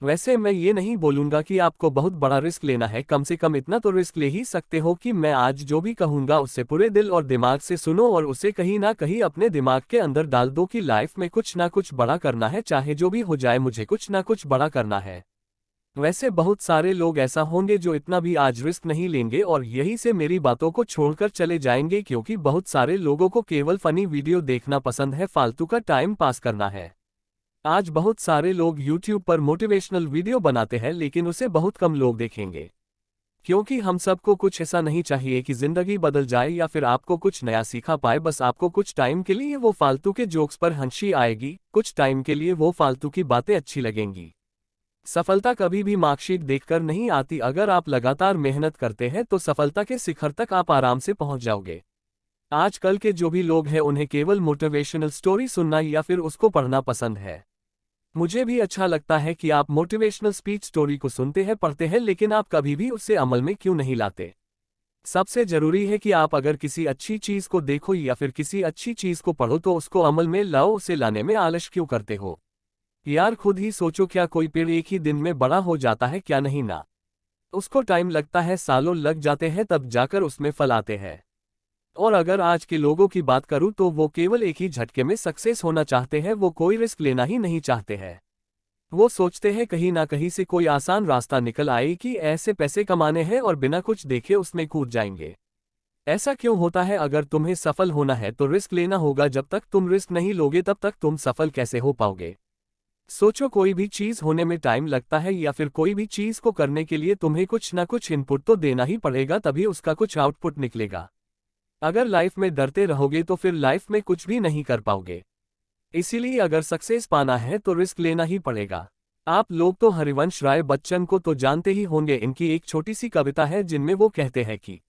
वैसे मैं ये नहीं बोलूंगा कि आपको बहुत बड़ा रिस्क लेना है, कम से कम इतना तो रिस्क ले ही सकते हो कि मैं आज जो भी कहूंगा उससे पूरे दिल और दिमाग से सुनो और उसे कहीं ना कहीं अपने दिमाग के अंदर डाल दो कि लाइफ में कुछ ना कुछ बड़ा करना है, चाहे जो भी हो जाए मुझे कुछ ना कुछ बड़ा करना है। वैसे बहुत सारे लोग ऐसा होंगे जो इतना भी आज रिस्क नहीं लेंगे और यही से मेरी बातों को छोड़कर चले जाएंगे, क्योंकि बहुत सारे लोगों को केवल फनी वीडियो देखना पसंद है, फालतू का टाइम पास करना है। आज बहुत सारे लोग YouTube पर मोटिवेशनल वीडियो बनाते हैं, लेकिन उसे बहुत कम लोग देखेंगे, क्योंकि हम सबको कुछ ऐसा नहीं चाहिए कि जिंदगी बदल जाए या फिर आपको कुछ नया सीखा पाए। बस आपको कुछ टाइम के लिए वो फालतू के जोक्स पर हंसी आएगी, कुछ टाइम के लिए वो फालतू की बातें अच्छी लगेंगी। सफलता कभी भी मार्कशीट देखकर नहीं आती, अगर आप लगातार मेहनत करते हैं तो सफलता के शिखर तक आप आराम से पहुंच जाओगे। आजकल के जो भी लोग हैं उन्हें केवल मोटिवेशनल स्टोरी सुनना या फिर उसको पढ़ना पसंद है। मुझे भी अच्छा लगता है कि आप मोटिवेशनल स्पीच स्टोरी को सुनते हैं, पढ़ते हैं, लेकिन आप कभी भी उसे अमल में क्यों नहीं लाते? सबसे जरूरी है कि आप अगर किसी अच्छी चीज को देखो या फिर किसी अच्छी चीज को पढ़ो तो उसको अमल में लाओ, उसे लाने में आलस क्यों करते हो? यार खुद ही सोचो, क्या कोई पेड़ एक ही दिन में बड़ा हो जाता है? क्या नहीं ना। उसको टाइम लगता है, सालों लग जाते हैं, तब जाकर उसमें फल आते हैं। और अगर आज के लोगों की बात करूं तो वो केवल एक ही झटके में सक्सेस होना चाहते हैं, वो कोई रिस्क लेना ही नहीं चाहते हैं। वो सोचते हैं कहीं ना कहीं से कोई आसान रास्ता निकल आए कि ऐसे पैसे कमाने हैं और बिना कुछ देखे उसमें कूद जाएंगे। ऐसा क्यों होता है? अगर तुम्हें सफल होना है तो रिस्क लेना होगा, जब तक तुम रिस्क नहीं लोगे तब तक तुम सफल कैसे हो पाओगे? सोचो, कोई भी चीज होने में टाइम लगता है या फिर कोई भी चीज को करने के लिए तुम्हें कुछ ना कुछ इनपुट तो देना ही पड़ेगा, तभी उसका कुछ आउटपुट निकलेगा। अगर लाइफ में डरते रहोगे तो फिर लाइफ में कुछ भी नहीं कर पाओगे। इसीलिए अगर सक्सेस पाना है तो रिस्क लेना ही पड़ेगा। आप लोग तो हरिवंश राय बच्चन को तो जानते ही होंगे, इनकी एक छोटी सी कविता है जिनमें वो कहते हैं कि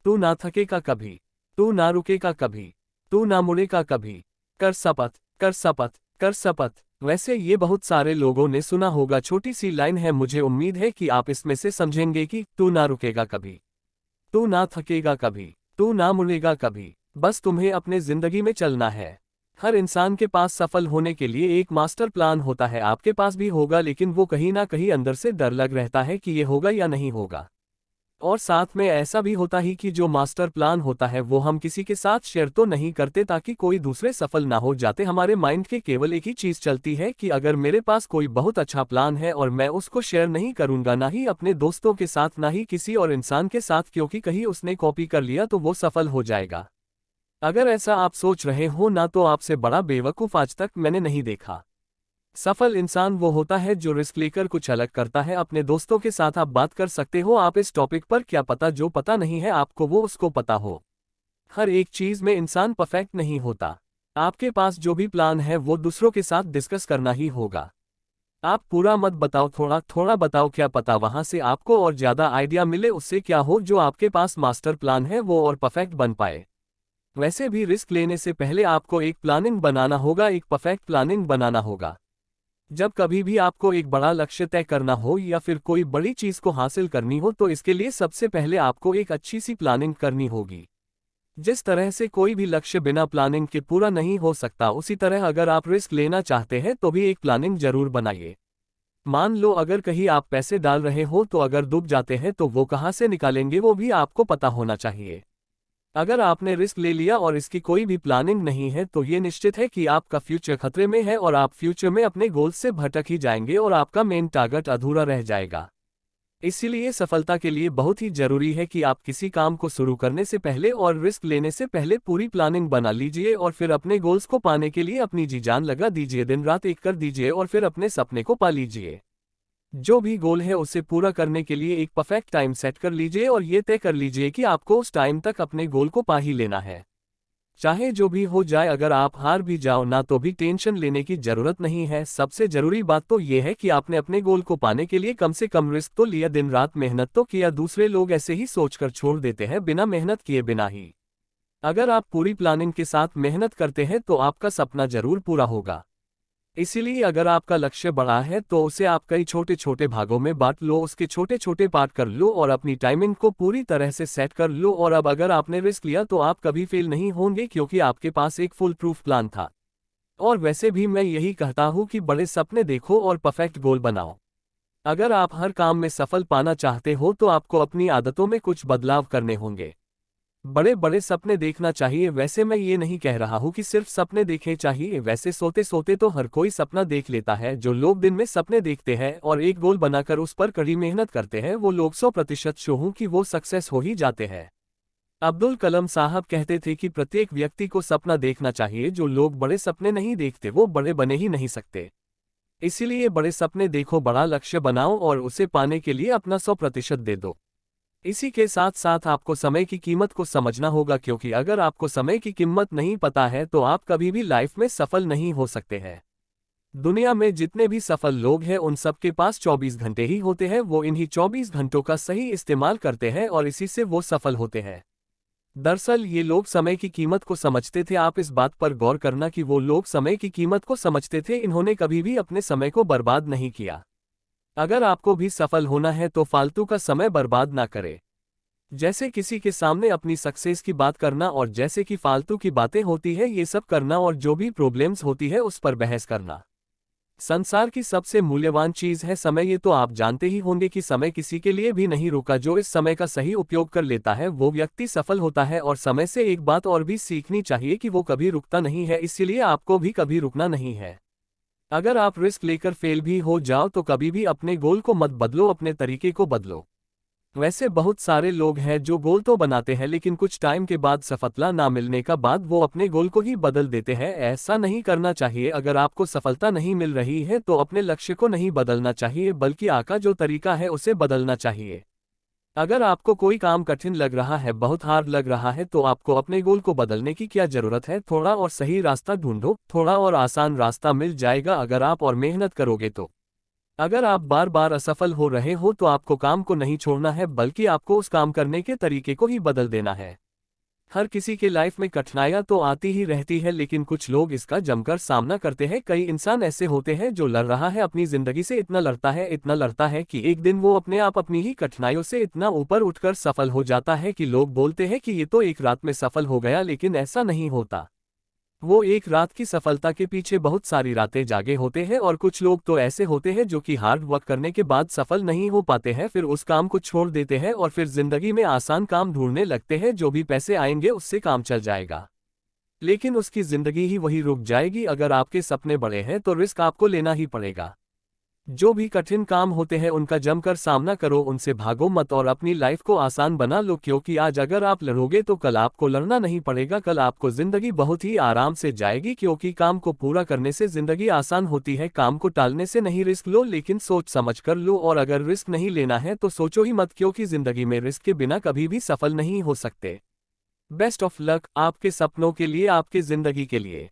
तू ना थकेगा कभी, तू ना रुकेगा कभी, तू ना मुड़ेगा कभी, कर शपथ, कर शपथ, कर शपथ। वैसे ये बहुत सारे लोगों ने सुना होगा, छोटी सी लाइन है, मुझे उम्मीद है कि आप इसमें से समझेंगे कि तू ना रुकेगा कभी, तू ना थकेगा कभी, तू ना मुड़ेगा कभी, बस तुम्हें अपने जिंदगी में चलना है। हर इंसान के पास सफल होने के लिए एक मास्टर प्लान होता है, आपके पास भी होगा, लेकिन वो कहीं ना कहीं अंदर से डर लग रहता है कि ये होगा या नहीं होगा। और साथ में ऐसा भी होता ही कि जो मास्टर प्लान होता है वो हम किसी के साथ शेयर तो नहीं करते ताकि कोई दूसरे सफल ना हो जाते। हमारे माइंड के केवल एक ही चीज चलती है कि अगर मेरे पास कोई बहुत अच्छा प्लान है और मैं उसको शेयर नहीं करूंगा, ना ही अपने दोस्तों के साथ, ना ही किसी और इंसान के साथ, क्योंकि कहीं उसने कॉपी कर लिया तो वो सफल हो जाएगा। अगर ऐसा आप सोच रहे हो ना, तो आपसे बड़ा बेवकूफ आज तक मैंने नहीं देखा। सफल इंसान वो होता है जो रिस्क लेकर कुछ अलग करता है। अपने दोस्तों के साथ आप बात कर सकते हो आप इस टॉपिक पर, क्या पता जो पता नहीं है आपको वो उसको पता हो। हर एक चीज में इंसान परफेक्ट नहीं होता। आपके पास जो भी प्लान है वो दूसरों के साथ डिस्कस करना ही होगा। आप पूरा मत बताओ, थोड़ा थोड़ा बताओ, क्या पता वहां से आपको और ज्यादा आइडिया मिले। उससे क्या हो, जो आपके पास मास्टर प्लान है वो और परफेक्ट बन पाए। वैसे भी रिस्क लेने से पहले आपको एक प्लानिंग बनाना होगा, एक परफेक्ट प्लानिंग बनाना होगा। जब कभी भी आपको एक बड़ा लक्ष्य तय करना हो या फिर कोई बड़ी चीज को हासिल करनी हो तो इसके लिए सबसे पहले आपको एक अच्छी सी प्लानिंग करनी होगी। जिस तरह से कोई भी लक्ष्य बिना प्लानिंग के पूरा नहीं हो सकता, उसी तरह अगर आप रिस्क लेना चाहते हैं तो भी एक प्लानिंग जरूर बनाइए। मान लो अगर कहीं आप पैसे डाल रहे हो तो अगर डूब जाते हैं तो वो कहाँ से निकालेंगे वो भी आपको पता होना चाहिए। अगर आपने रिस्क ले लिया और इसकी कोई भी प्लानिंग नहीं है तो ये निश्चित है कि आपका फ्यूचर खतरे में है और आप फ्यूचर में अपने गोल से भटक ही जाएंगे और आपका मेन टारगेट अधूरा रह जाएगा। इसीलिए सफलता के लिए बहुत ही जरूरी है कि आप किसी काम को शुरू करने से पहले और रिस्क लेने से पहले पूरी प्लानिंग बना लीजिए और फिर अपने गोल्स को पाने के लिए अपनी जी जान लगा दीजिए, दिन रात एक कर दीजिए और फिर अपने सपने को पा लीजिए। जो भी गोल है उसे पूरा करने के लिए एक परफेक्ट टाइम सेट कर लीजिए और ये तय कर लीजिए कि आपको उस टाइम तक अपने गोल को पा ही लेना है। चाहे जो भी हो जाए, अगर आप हार भी जाओ ना तो भी टेंशन लेने की जरूरत नहीं है। सबसे जरूरी बात तो ये है कि आपने अपने गोल को पाने के लिए कम से कम रिस्क तो लिया, दिन रात मेहनत तो किया। दूसरे लोग ऐसे ही सोचकर छोड़ देते हैं बिना मेहनत किए बिना ही। अगर आप पूरी प्लानिंग के साथ मेहनत करते हैं तो आपका सपना जरूर पूरा होगा। इसीलिए अगर आपका लक्ष्य बड़ा है तो उसे आप कई छोटे छोटे भागों में बांट लो, उसके छोटे छोटे पार्ट कर लो और अपनी टाइमिंग को पूरी तरह से सेट कर लो। और अब अगर आपने रिस्क लिया तो आप कभी फेल नहीं होंगे, क्योंकि आपके पास एक फुल प्रूफ प्लान था। और वैसे भी मैं यही कहता हूँ कि बड़े सपने देखो और परफेक्ट गोल बनाओ। अगर आप हर काम में सफल पाना चाहते हो तो आपको अपनी आदतों में कुछ बदलाव करने होंगे। बड़े बड़े सपने देखना चाहिए। वैसे मैं ये नहीं कह रहा हूँ कि सिर्फ सपने देखे चाहिए, वैसे सोते सोते तो हर कोई सपना देख लेता है। जो लोग दिन में सपने देखते हैं और एक गोल बनाकर उस पर कड़ी मेहनत करते हैं वो लोग 100% श्योर हूँ कि वो सक्सेस हो ही जाते हैं। अब्दुल कलाम साहब कहते थे कि प्रत्येक व्यक्ति को सपना देखना चाहिए। जो लोग बड़े सपने नहीं देखते वो बड़े बने ही नहीं सकते। इसीलिए बड़े सपने देखो, बड़ा लक्ष्य बनाओ और उसे पाने के लिए अपना 100% दे दो। इसी के साथ साथ आपको समय की कीमत को समझना होगा, क्योंकि अगर आपको समय की कीमत नहीं पता है तो आप कभी भी लाइफ में सफल नहीं हो सकते हैं। दुनिया में जितने भी सफल लोग हैं उन सब के पास 24 घंटे ही होते हैं। वो इन्हीं 24 घंटों का सही इस्तेमाल करते हैं और इसी से वो सफल होते हैं। दरअसल ये लोग समय की कीमत को समझते थे। आप इस बात पर गौर करना कि वो लोग समय की कीमत को समझते थे, इन्होंने कभी भी अपने समय को बर्बाद नहीं किया। अगर आपको भी सफल होना है तो फालतू का समय बर्बाद ना करें। जैसे किसी के सामने अपनी सक्सेस की बात करना और जैसे कि फालतू की बातें होती है ये सब करना और जो भी प्रॉब्लम्स होती है उस पर बहस करना। संसार की सबसे मूल्यवान चीज है समय। ये तो आप जानते ही होंगे कि समय किसी के लिए भी नहीं रुका। जो इस समय का सही उपयोग कर लेता है वो व्यक्ति सफल होता है। और समय से एक बात और भी सीखनी चाहिए कि वो कभी रुकता नहीं है, इसीलिए आपको भी कभी रुकना नहीं है। अगर आप रिस्क लेकर फेल भी हो जाओ तो कभी भी अपने गोल को मत बदलो, अपने तरीके को बदलो। वैसे बहुत सारे लोग हैं जो गोल तो बनाते हैं लेकिन कुछ टाइम के बाद सफलता ना मिलने का बाद वो अपने गोल को ही बदल देते हैं। ऐसा नहीं करना चाहिए। अगर आपको सफलता नहीं मिल रही है तो अपने लक्ष्य को नहीं बदलना चाहिए, बल्कि आका जो तरीका है उसे बदलना चाहिए। अगर आपको कोई काम कठिन लग रहा है, बहुत हार्ड लग रहा है, तो आपको अपने गोल को बदलने की क्या जरूरत है। थोड़ा और सही रास्ता ढूंढो, थोड़ा और आसान रास्ता मिल जाएगा अगर आप और मेहनत करोगे तो। अगर आप बार बार असफल हो रहे हो तो आपको काम को नहीं छोड़ना है, बल्कि आपको उस काम करने के तरीके को ही बदल देना है। हर किसी के लाइफ में कठिनाइयां तो आती ही रहती है, लेकिन कुछ लोग इसका जमकर सामना करते हैं। कई इंसान ऐसे होते हैं जो लड़ रहा है अपनी जिंदगी से, इतना लड़ता है इतना लड़ता है कि एक दिन वो अपने आप अपनी ही कठिनाइयों से इतना ऊपर उठकर सफल हो जाता है कि लोग बोलते हैं कि ये तो एक रात में सफल हो गया, लेकिन ऐसा नहीं होता। वो एक रात की सफलता के पीछे बहुत सारी रातें जागे होते हैं। और कुछ लोग तो ऐसे होते हैं जो कि हार्ड वर्क करने के बाद सफल नहीं हो पाते हैं, फिर उस काम को छोड़ देते हैं और फिर जिंदगी में आसान काम ढूंढने लगते हैं। जो भी पैसे आएंगे उससे काम चल जाएगा, लेकिन उसकी जिंदगी ही वही रुक जाएगी। अगर आपके सपने बड़े हैं तो रिस्क आपको लेना ही पड़ेगा। जो भी कठिन काम होते हैं उनका जमकर सामना करो, उनसे भागो मत और अपनी लाइफ को आसान बना लो। क्योंकि आज अगर आप लड़ोगे तो कल आपको लड़ना नहीं पड़ेगा, कल आपको जिंदगी बहुत ही आराम से जाएगी। क्योंकि काम को पूरा करने से जिंदगी आसान होती है, काम को टालने से नहीं। रिस्क लो लेकिन सोच समझ कर लो, और अगर रिस्क नहीं लेना है तो सोचो ही मत, क्योंकि जिंदगी में रिस्क के बिना कभी भी सफल नहीं हो सकते। बेस्ट ऑफ लक आपके सपनों के लिए, आपके जिंदगी के लिए।